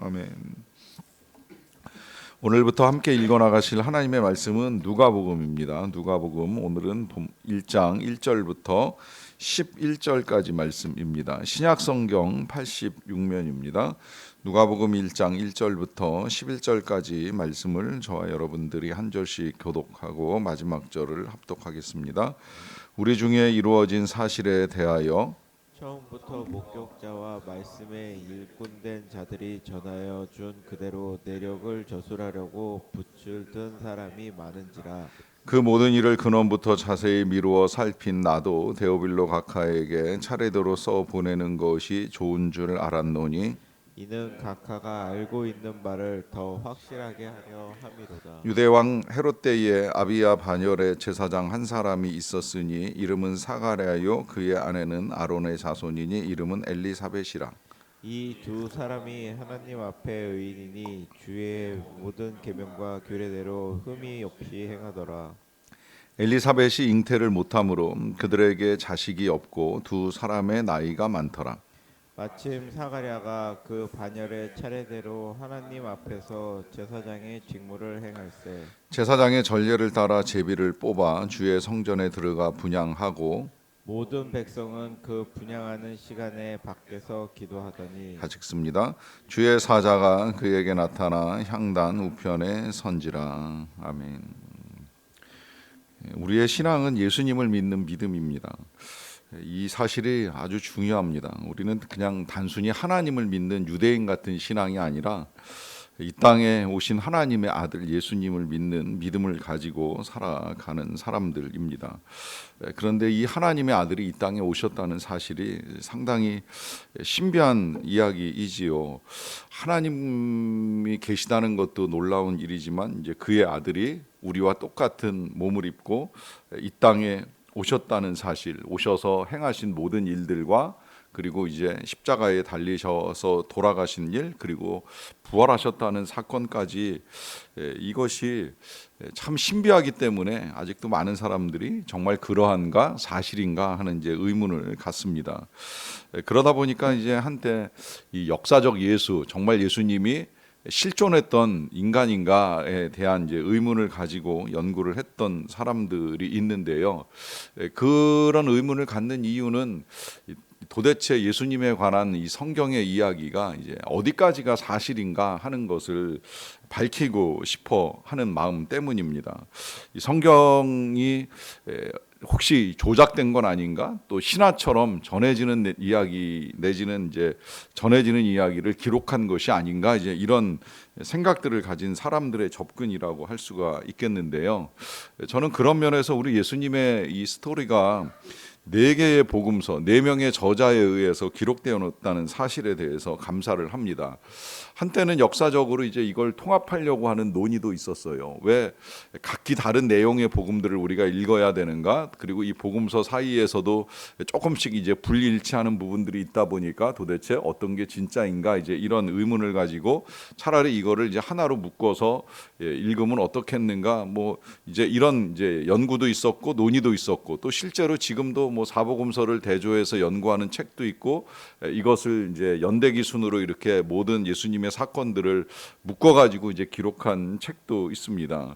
아멘. 오늘부터 함께 읽어 나가실 하나님의 말씀은 누가복음입니다. 누가복음 오늘은 1장 1절부터 11절까지 말씀입니다. 신약성경 86면입니다. 누가복음 1장 1절부터 11절까지 말씀을 저와 여러분들이 한 절씩 교독하고 마지막 절을 합독하겠습니다. 우리 중에 이루어진 사실에 대하여 처음부터 목격자와 말씀에 일꾼된 자들이 전하여 준 그대로 내력을 저술하려고 붓을 든 사람이 많은지라. 그 모든 일을 근원부터 자세히 미루어 살핀 나도 데오빌로 각하에게 차례대로 써 보내는 것이 좋은 줄 알았노니 이는 각하가 알고 있는 바를 더 확실하게 하려 함이로다. 유대왕 헤롯 때에 아비야 반열의 제사장 한 사람이 있었으니 이름은 사가랴요 그의 아내는 아론의 자손이니 이름은 엘리사벳이라. 이 두 사람이 하나님 앞에 의인이니 주의 모든 계명과 규례대로 흠이 없이 행하더라. 엘리사벳이 잉태를 못함으로 그들에게 자식이 없고 두 사람의 나이가 많더라. 마침 사가랴가 그 반열의 차례대로 하나님 앞에서 제사장의 직무를 행할세. 제사장의 전례를 따라 제비를 뽑아 주의 성전에 들어가 분향하고 모든 백성은 그 분향하는 시간에 밖에서 기도하더니 같이 읽습니다. 주의 사자가 그에게 나타나 향단 우편에 선지라. 아멘. 우리의 신앙은 예수님을 믿는 믿음입니다. 이 사실이 아주 중요합니다. 우리는 그냥 단순히 하나님을 믿는 유대인 같은 신앙이 아니라 이 땅에 오신 하나님의 아들 예수님을 믿는 믿음을 가지고 살아가는 사람들입니다. 그런데 이 하나님의 아들이 이 땅에 오셨다는 사실이 상당히 신비한 이야기이지요. 하나님이 계시다는 것도 놀라운 일이지만 이제 그의 아들이 우리와 똑같은 몸을 입고 이 땅에 오셨다는 사실, 오셔서 행하신 모든 일들과 그리고 이제 십자가에 달리셔서 돌아가신 일, 그리고 부활하셨다는 사건까지 이것이 참 신비하기 때문에 아직도 많은 사람들이 정말 그러한가 사실인가 하는 이제 의문을 갖습니다. 그러다 보니까 이제 한때 이 역사적 예수, 정말 예수님이 실존했던 인간인가에 대한 이제 의문을 가지고 연구를 했던 사람들이 있는데요. 그런 의문을 갖는 이유는 도대체 예수님에 관한 이 성경의 이야기가 이제 어디까지가 사실인가 하는 것을 밝히고 싶어 하는 마음 때문입니다. 이 성경이 혹시 조작된 건 아닌가? 또 신화처럼 전해지는 이야기 내지는 이제 전해지는 이야기를 기록한 것이 아닌가? 이제 이런 생각들을 가진 사람들의 접근이라고 할 수가 있겠는데요. 저는 그런 면에서 우리 예수님의 이 스토리가 4개의 복음서, 4명의 저자에 의해서 기록되었다는 사실에 대해서 감사를 합니다. 한때는 역사적으로 이제 이걸 통합하려고 하는 논의도 있었어요. 왜 각기 다른 내용의 복음들을 우리가 읽어야 되는가? 그리고 이 복음서 사이에서도 조금씩 이제 불일치하는 부분들이 있다 보니까 도대체 어떤 게 진짜인가? 이제 이런 의문을 가지고 차라리 이거를 이제 하나로 묶어서 읽으면 어떻겠는가? 뭐 이제 이런 이제 연구도 있었고 논의도 있었고 또 실제로 지금도 뭐 사복음서를 대조해서 연구하는 책도 있고 이것을 이제 연대기 순으로 이렇게 모든 예수님의 사건들을 묶어가지고 이제 기록한 책도 있습니다.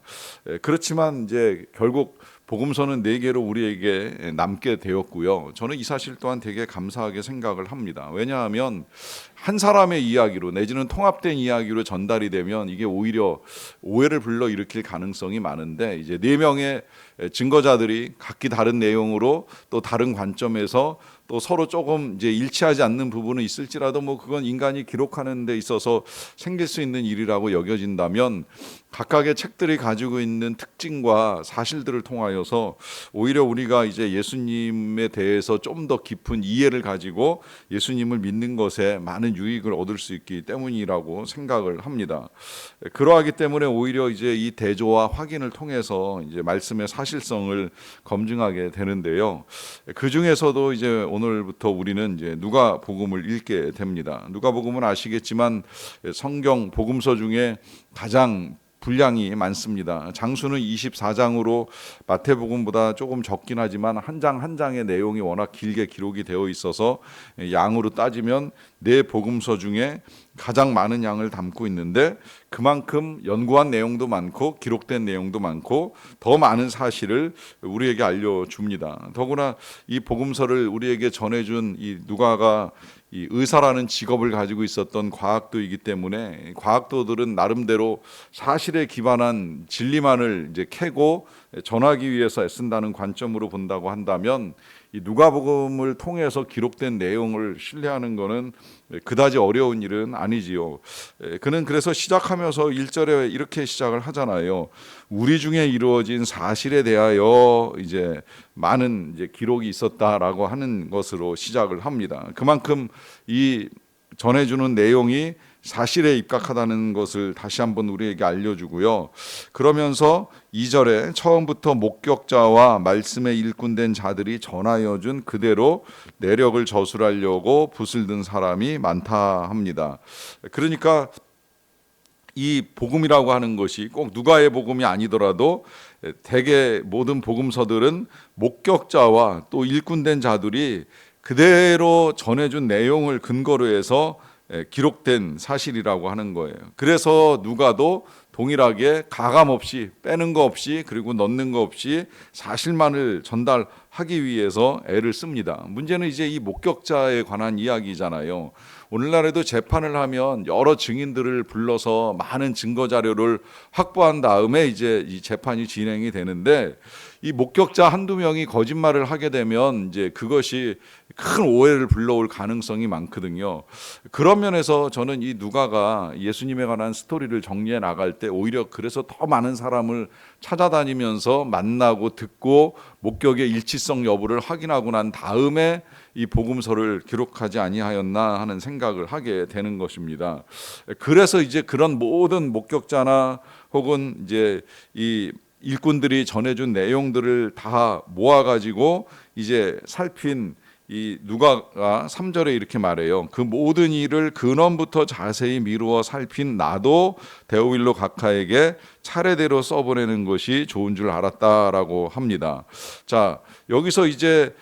그렇지만 이제 결국 복음서는 4개로 우리에게 남게 되었고요. 저는 이 사실 또한 되게 감사하게 생각을 합니다. 왜냐하면 한 사람의 이야기로 내지는 통합된 이야기로 전달이 되면 이게 오히려 오해를 불러일으킬 가능성이 많은데 이제 4명의 증거자들이 각기 다른 내용으로 또 다른 관점에서 또 서로 조금 이제 일치하지 않는 부분은 있을지라도 뭐 그건 인간이 기록하는 데 있어서 생길 수 있는 일이라고 여겨진다면 각각의 책들이 가지고 있는 특징과 사실들을 통하여서 오히려 우리가 이제 예수님에 대해서 좀 더 깊은 이해를 가지고 예수님을 믿는 것에 많은 유익을 얻을 수 있기 때문이라고 생각을 합니다. 그러하기 때문에 오히려 이제 이 대조와 확인을 통해서 이제 말씀의 사실성을 검증하게 되는데요. 그 중에서도 이제 오늘부터 우리는 이제 누가복음을 읽게 됩니다. 누가복음은 아시겠지만 성경 복음서 중에 가장 분량이 많습니다. 장수는 24장으로 마태복음보다 조금 적긴 하지만 한 장 한 장의 내용이 워낙 길게 기록이 되어 있어서 양으로 따지면 네 복음서 중에 가장 많은 양을 담고 있는데 그만큼 연구한 내용도 많고 기록된 내용도 많고 더 많은 사실을 우리에게 알려줍니다. 더구나 이 복음서를 우리에게 전해준 이 누가가 이 의사라는 직업을 가지고 있었던 과학도이기 때문에 과학도들은 나름대로 사실에 기반한 진리만을 이제 캐고 전하기 위해서 애쓴다는 관점으로 본다고 한다면 이 누가복음을 통해서 기록된 내용을 신뢰하는 것은 그다지 어려운 일은 아니지요. 그는 그래서 시작하면서 1절에 이렇게 시작을 하잖아요. 우리 중에 이루어진 사실에 대하여 이제 많은 이제 기록이 있었다라고 하는 것으로 시작을 합니다. 그만큼 이 전해주는 내용이 사실에 입각하다는 것을 다시 한번 우리에게 알려주고요. 그러면서 2절에 처음부터 목격자와 말씀에 일꾼된 자들이 전하여 준 그대로 내력을 저술하려고 붓을 든 사람이 많다 합니다. 그러니까 이 복음이라고 하는 것이 꼭 누가의 복음이 아니더라도 대개 모든 복음서들은 목격자와 또 일꾼된 자들이 그대로 전해준 내용을 근거로 해서 기록된 사실이라고 하는 거예요. 그래서 누가도 동일하게 가감 없이 빼는 거 없이 그리고 넣는 거 없이 사실만을 전달하기 위해서 애를 씁니다. 문제는 이제 이 목격자에 관한 이야기잖아요. 오늘날에도 재판을 하면 여러 증인들을 불러서 많은 증거 자료를 확보한 다음에 이제 이 재판이 진행이 되는데 이 목격자 한두 명이 거짓말을 하게 되면 이제 그것이 큰 오해를 불러올 가능성이 많거든요. 그런 면에서 저는 이 누가가 예수님에 관한 스토리를 정리해 나갈 때 오히려 그래서 더 많은 사람을 찾아다니면서 만나고 듣고 목격의 일치성 여부를 확인하고 난 다음에 이 복음서를 기록하지 아니하였나 하는 생각을 하게 되는 것입니다. 그래서 이제 그런 모든 목격자나 혹은 이제 이 일꾼들이 전해준 내용들을 다 모아가지고 이제 살핀 이 누가가 3절에 이렇게 말해요. 그 모든 일을 근원부터 자세히 미루어 살핀 나도 데오빌로 각하에게 차례대로 써보내는 것이 좋은 줄 알았다라고 합니다. 자, 여기서 이제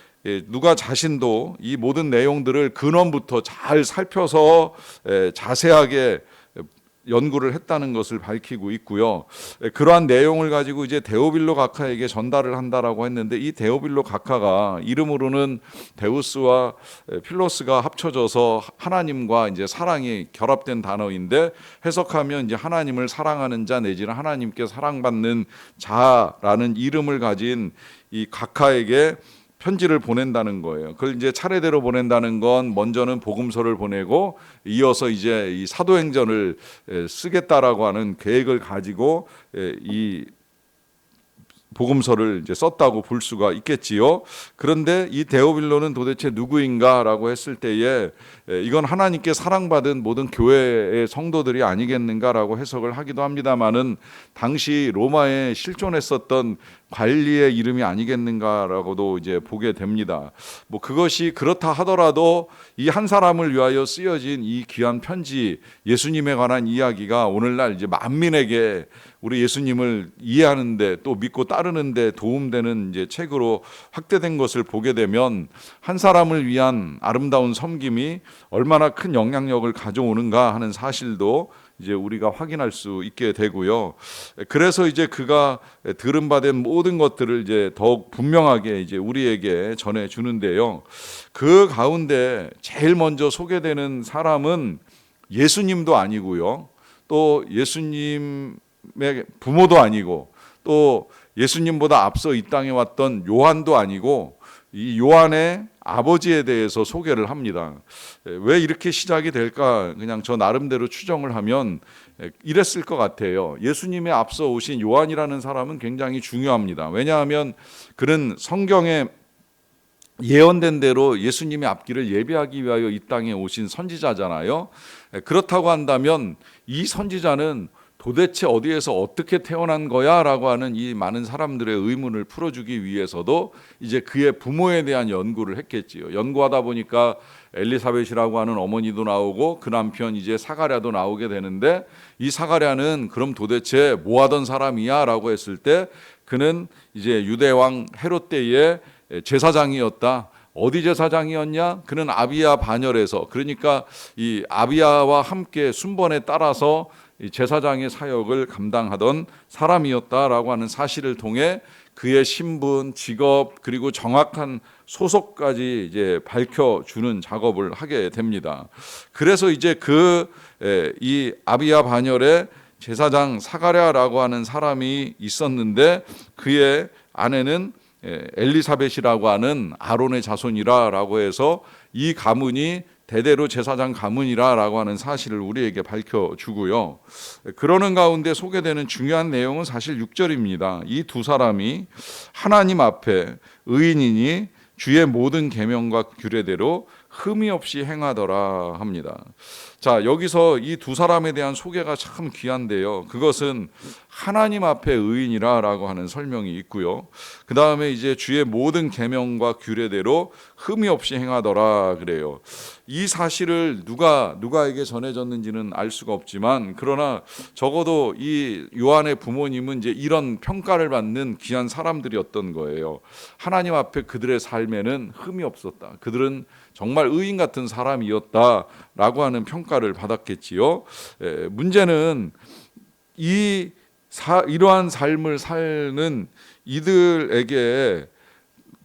누가 자신도 이 모든 내용들을 근원부터 잘 살펴서 자세하게 연구를 했다는 것을 밝히고 있고요. 그러한 내용을 가지고 이제 데오빌로 각하에게 전달을 한다라고 했는데 이 데오빌로 각하가 이름으로는 데우스와 필로스가 합쳐져서 하나님과 이제 사랑이 결합된 단어인데 해석하면 이제 하나님을 사랑하는 자 내지는 하나님께 사랑받는 자라는 이름을 가진 이 각하에게 편지를 보낸다는 거예요. 그걸 이제 차례대로 보낸다는 건 먼저는 복음서를 보내고 이어서 이제 이 사도행전을 쓰겠다라고 하는 계획을 가지고 이 복음서를 이제 썼다고 볼 수가 있겠지요. 그런데 이 데오빌로는 도대체 누구인가라고 했을 때에 이건 하나님께 사랑받은 모든 교회의 성도들이 아니겠는가라고 해석을 하기도 합니다만은 당시 로마에 실존했었던 관리의 이름이 아니겠는가라고도 이제 보게 됩니다. 뭐 그것이 그렇다 하더라도 이 한 사람을 위하여 쓰여진 이 귀한 편지 예수님에 관한 이야기가 오늘날 이제 만민에게 우리 예수님을 이해하는데 또 믿고 따르는데 도움되는 이제 책으로 확대된 것을 보게 되면 한 사람을 위한 아름다운 섬김이 얼마나 큰 영향력을 가져오는가 하는 사실도 이제 우리가 확인할 수 있게 되고요. 그래서 이제 그가 들은바된 모든 것들을 이제 더욱 분명하게 이제 우리에게 전해 주는데요. 그 가운데 제일 먼저 소개되는 사람은 예수님도 아니고요. 또 예수님의 부모도 아니고 또 예수님보다 앞서 이 땅에 왔던 요한도 아니고 이 요한의 아버지에 대해서 소개를 합니다. 왜 이렇게 시작이 될까? 그냥 저 나름대로 추정을 하면 이랬을 것 같아요. 예수님의 앞서 오신 요한이라는 사람은 굉장히 중요합니다. 왜냐하면 그는 성경에 예언된 대로 예수님의 앞길을 예비하기 위하여 이 땅에 오신 선지자잖아요. 그렇다고 한다면 이 선지자는 도대체 어디에서 어떻게 태어난 거야? 라고 하는 이 많은 사람들의 의문을 풀어주기 위해서도 이제 그의 부모에 대한 연구를 했겠지요. 연구하다 보니까 엘리사벳이라고 하는 어머니도 나오고 그 남편 이제 사가랴도 나오게 되는데 이 사가랴는 그럼 도대체 뭐 하던 사람이야? 라고 했을 때 그는 이제 유대왕 헤롯 때의 제사장이었다. 어디 제사장이었냐? 그는 아비야 반열에서, 그러니까 이 아비야와 함께 순번에 따라서 이 제사장의 사역을 감당하던 사람이었다라고 하는 사실을 통해 그의 신분, 직업, 그리고 정확한 소속까지 이제 밝혀주는 작업을 하게 됩니다. 그래서 이제 이 아비야 반열에 제사장 사가랴라고 하는 사람이 있었는데 그의 아내는 엘리사벳이라고 하는 아론의 자손이라라고 해서 이 가문이 대대로 제사장 가문이라라고 하는 사실을 우리에게 밝혀주고요. 그러는 가운데 소개되는 중요한 내용은 사실 6절입니다. 이 두 사람이 하나님 앞에 의인이니 주의 모든 계명과 규례대로 흠이 없이 행하더라 합니다. 자, 여기서 이 두 사람에 대한 소개가 참 귀한데요. 그것은 하나님 앞에 의인이라라고 하는 설명이 있고요. 그 다음에 이제 주의 모든 계명과 규례대로 흠이 없이 행하더라 그래요. 이 사실을 누가에게 전해졌는지는 알 수가 없지만, 그러나 적어도 이 요한의 부모님은 이제 이런 평가를 받는 귀한 사람들이었던 거예요. 하나님 앞에 그들의 삶에는 흠이 없었다. 그들은 정말 의인 같은 사람이었다라고 하는 평가를 받았겠지요. 문제는 이러한 삶을 사는 이들에게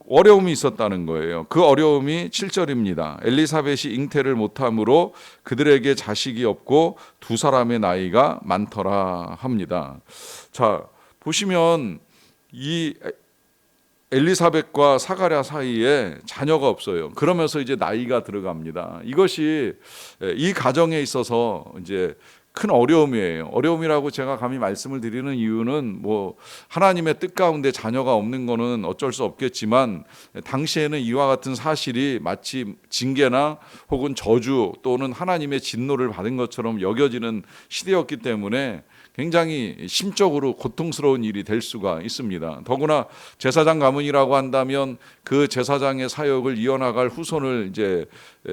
어려움이 있었다는 거예요. 그 어려움이 7절입니다. 엘리사벳이 잉태를 못함으로 그들에게 자식이 없고 두 사람의 나이가 많더라 합니다. 자, 보시면 이 엘리사벳과 사가랴 사이에 자녀가 없어요. 그러면서 이제 나이가 들어갑니다. 이것이 이 가정에 있어서 이제 큰 어려움이에요. 어려움이라고 제가 감히 말씀을 드리는 이유는 뭐 하나님의 뜻 가운데 자녀가 없는 거는 어쩔 수 없겠지만, 당시에는 이와 같은 사실이 마치 징계나 혹은 저주 또는 하나님의 진노를 받은 것처럼 여겨지는 시대였기 때문에 굉장히 심적으로 고통스러운 일이 될 수가 있습니다. 더구나 제사장 가문이라고 한다면 그 제사장의 사역을 이어나갈 후손을 이제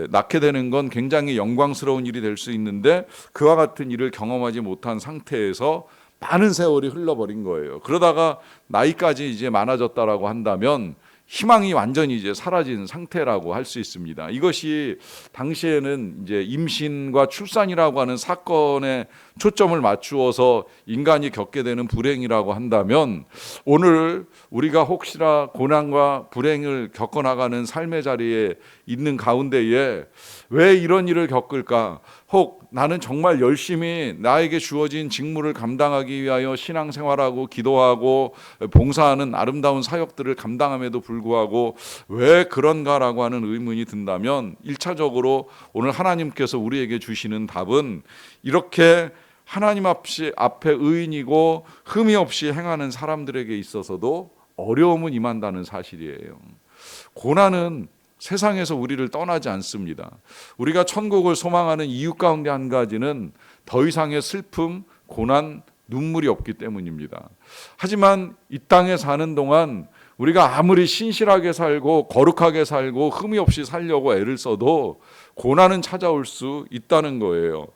낳게 되는 건 굉장히 영광스러운 일이 될 수 있는데, 그와 같은 일을 경험하지 못한 상태에서 많은 세월이 흘러버린 거예요. 그러다가 나이까지 이제 많아졌다라고 한다면 희망이 완전히 이제 사라진 상태라고 할 수 있습니다. 이것이 당시에는 이제 임신과 출산이라고 하는 사건에 초점을 맞추어서 인간이 겪게 되는 불행이라고 한다면, 오늘 우리가 혹시나 고난과 불행을 겪어나가는 삶의 자리에 있는 가운데에 왜 이런 일을 겪을까? 혹 나는 정말 열심히 나에게 주어진 직무를 감당하기 위하여 신앙생활하고 기도하고 봉사하는 아름다운 사역들을 감당함에도 불구하고 왜 그런가라고 하는 의문이 든다면, 1차적으로 오늘 하나님께서 우리에게 주시는 답은 이렇게 하나님 앞에 의인이고 흠이 없이 행하는 사람들에게 있어서도 어려움은 임한다는 사실이에요. 고난은 세상에서 우리를 떠나지 않습니다. 우리가 천국을 소망하는 이유 가운데 한 가지는 더 이상의 슬픔, 고난, 눈물이 없기 때문입니다. 하지만 이 땅에 사는 동안 우리가 아무리 신실하게 살고 거룩하게 살고 흠이 없이 살려고 애를 써도 고난은 찾아올 수 있다는 거예요.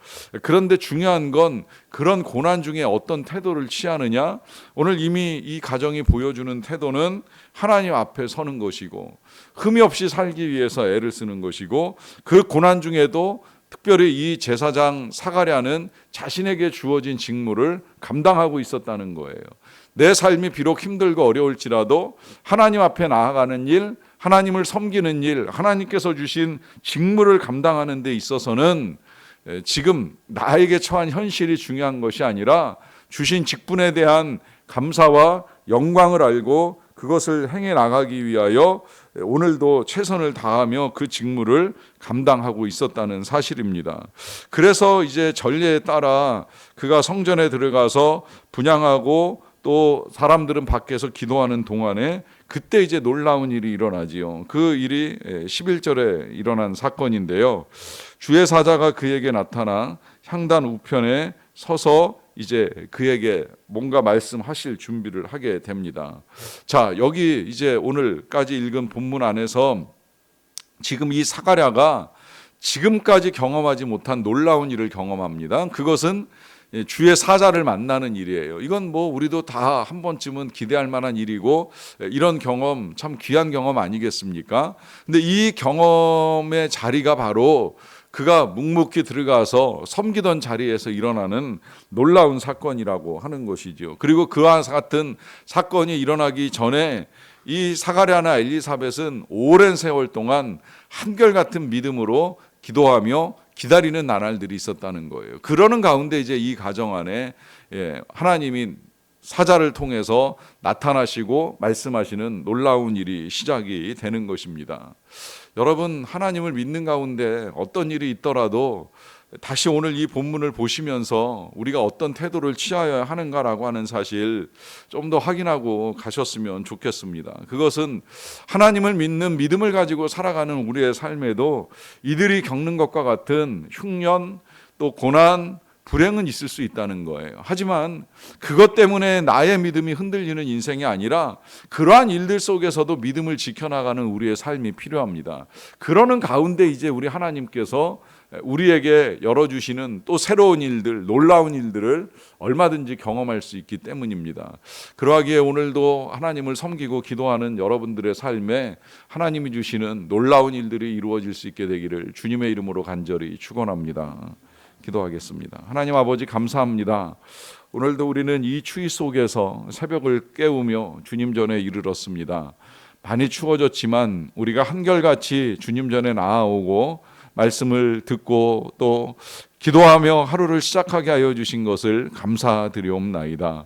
그런데 중요한 건 그런 고난 중에 어떤 태도를 취하느냐? 오늘 이미 이 가정이 보여주는 태도는 하나님 앞에 서는 것이고 흠이 없이 살기 위해서 애를 쓰는 것이고, 그 고난 중에도 특별히 이 제사장 사가랴는 자신에게 주어진 직무를 감당하고 있었다는 거예요. 내 삶이 비록 힘들고 어려울지라도 하나님 앞에 나아가는 일, 하나님을 섬기는 일, 하나님께서 주신 직무를 감당하는 데 있어서는 지금 나에게 처한 현실이 중요한 것이 아니라 주신 직분에 대한 감사와 영광을 알고 그것을 행해 나가기 위하여 오늘도 최선을 다하며 그 직무를 감당하고 있었다는 사실입니다. 그래서 이제 전례에 따라 그가 성전에 들어가서 분향하고 또 사람들은 밖에서 기도하는 동안에 그때 이제 놀라운 일이 일어나지요. 그 일이 11절에 일어난 사건인데요. 주의 사자가 그에게 나타나 향단 우편에 서서 이제 그에게 뭔가 말씀하실 준비를 하게 됩니다. 자, 여기 이제 오늘까지 읽은 본문 안에서 지금 이 사가랴가 지금까지 경험하지 못한 놀라운 일을 경험합니다. 그것은 주의 사자를 만나는 일이에요. 이건 뭐 우리도 다 한 번쯤은 기대할 만한 일이고 이런 경험 참 귀한 경험 아니겠습니까? 근데 이 경험의 자리가 바로 그가 묵묵히 들어가서 섬기던 자리에서 일어나는 놀라운 사건이라고 하는 것이죠. 그리고 그와 같은 사건이 일어나기 전에 이 사가랴나 엘리사벳은 오랜 세월 동안 한결같은 믿음으로 기도하며 기다리는 나날들이 있었다는 거예요. 그러는 가운데 이제 이 가정 안에 하나님이 사자를 통해서 나타나시고 말씀하시는 놀라운 일이 시작이 되는 것입니다. 여러분, 하나님을 믿는 가운데 어떤 일이 있더라도 다시 오늘 이 본문을 보시면서 우리가 어떤 태도를 취하여야 하는가라고 하는 사실 좀 더 확인하고 가셨으면 좋겠습니다. 그것은 하나님을 믿는 믿음을 가지고 살아가는 우리의 삶에도 이들이 겪는 것과 같은 흉년 또 고난 불행은 있을 수 있다는 거예요. 하지만 그것 때문에 나의 믿음이 흔들리는 인생이 아니라 그러한 일들 속에서도 믿음을 지켜나가는 우리의 삶이 필요합니다. 그러는 가운데 이제 우리 하나님께서 우리에게 열어주시는 또 새로운 일들, 놀라운 일들을 얼마든지 경험할 수 있기 때문입니다. 그러하기에 오늘도 하나님을 섬기고 기도하는 여러분들의 삶에 하나님이 주시는 놀라운 일들이 이루어질 수 있게 되기를 주님의 이름으로 간절히 축원합니다. 기도하겠습니다. 하나님 아버지 감사합니다. 오늘도 우리는 이 추위 속에서 새벽을 깨우며 주님 전에 이르렀습니다. 많이 추워졌지만 우리가 한결같이 주님 전에 나아오고 말씀을 듣고 또 기도하며 하루를 시작하게 하여 주신 것을 감사드리옵나이다.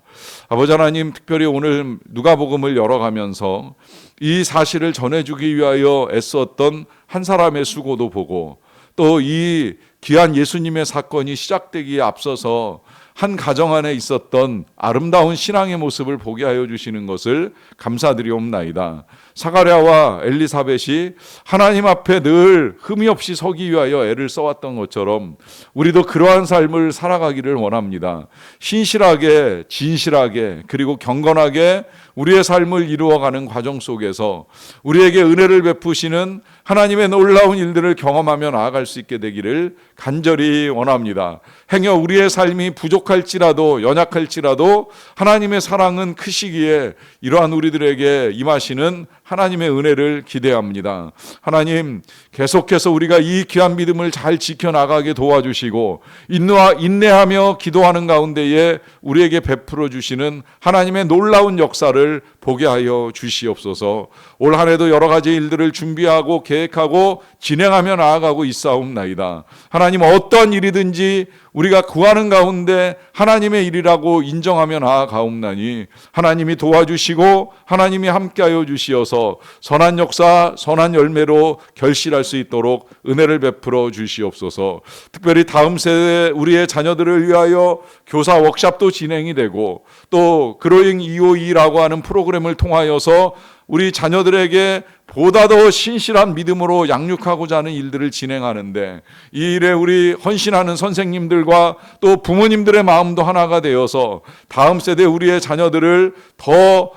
아버지 하나님, 특별히 오늘 누가복음을 열어가면서 이 사실을 전해주기 위하여 애썼던 한 사람의 수고도 보고 또 이 귀한 예수님의 사건이 시작되기에 앞서서 한 가정 안에 있었던 아름다운 신앙의 모습을 보게 하여 주시는 것을 감사드리옵나이다. 사가랴와 엘리사벳이 하나님 앞에 늘 흠이 없이 서기 위하여 애를 써왔던 것처럼 우리도 그러한 삶을 살아가기를 원합니다. 신실하게, 진실하게, 그리고 경건하게 우리의 삶을 이루어가는 과정 속에서 우리에게 은혜를 베푸시는 하나님의 놀라운 일들을 경험하며 나아갈 수 있게 되기를 간절히 원합니다. 행여 우리의 삶이 부족할지라도 연약할지라도 하나님의 사랑은 크시기에 이러한 우리들에게 임하시는 하나님의 은혜를 기대합니다. 하나님, 계속해서 우리가 이 귀한 믿음을 잘 지켜나가게 도와주시고 인내하며 기도하는 가운데에 우리에게 베풀어 주시는 하나님의 놀라운 역사를 보게 하여 주시옵소서. 올 한 해도 여러 가지 일들을 준비하고 계획하고 진행하며 나아가고 있사옵나이다. 하나님, 어떤 일이든지 우리가 구하는 가운데 하나님의 일이라고 인정하며 나아가옵나니 하나님이 도와주시고 하나님이 함께하여 주시어서 선한 역사, 선한 열매로 결실할 수 있도록 은혜를 베풀어 주시옵소서. 특별히 다음 세대 우리의 자녀들을 위하여 교사 워크숍도 진행이 되고 또 그로잉 252라고 하는 프로그램을 통하여서 우리 자녀들에게 보다 더 신실한 믿음으로 양육하고자 하는 일들을 진행하는데 이 일에 우리 헌신하는 선생님들과 또 부모님들의 마음도 하나가 되어서 다음 세대 우리의 자녀들을 더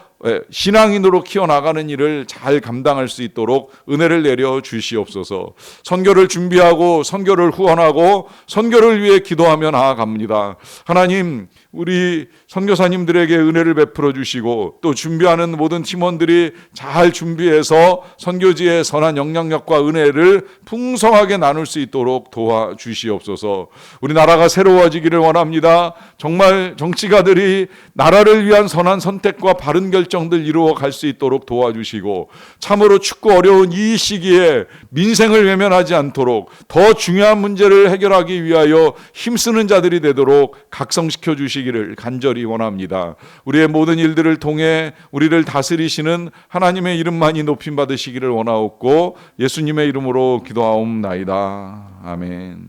신앙인으로 키워나가는 일을 잘 감당할 수 있도록 은혜를 내려 주시옵소서. 선교를 준비하고 선교를 후원하고 선교를 위해 기도하며 나아갑니다. 하나님, 우리 선교사님들에게 은혜를 베풀어 주시고 또 준비하는 모든 팀원들이 잘 준비해서 선교지의 선한 영향력과 은혜를 풍성하게 나눌 수 있도록 도와주시옵소서. 우리 나라가 새로워지기를 원합니다. 정말 정치가들이 나라를 위한 선한 선택과 바른 결정들 이루어 갈 수 있도록 도와주시고 참으로 춥고 어려운 이 시기에 민생을 외면하지 않도록 더 중요한 문제를 해결하기 위하여 힘쓰는 자들이 되도록 각성시켜 주시기를 간절히 원합니다. 우리의 모든 일들을 통해 우리를 다스리시는 하나님의 이름만이 높임 받으시기를 원하옵고 예수님의 이름으로 기도하옵나이다. 아멘.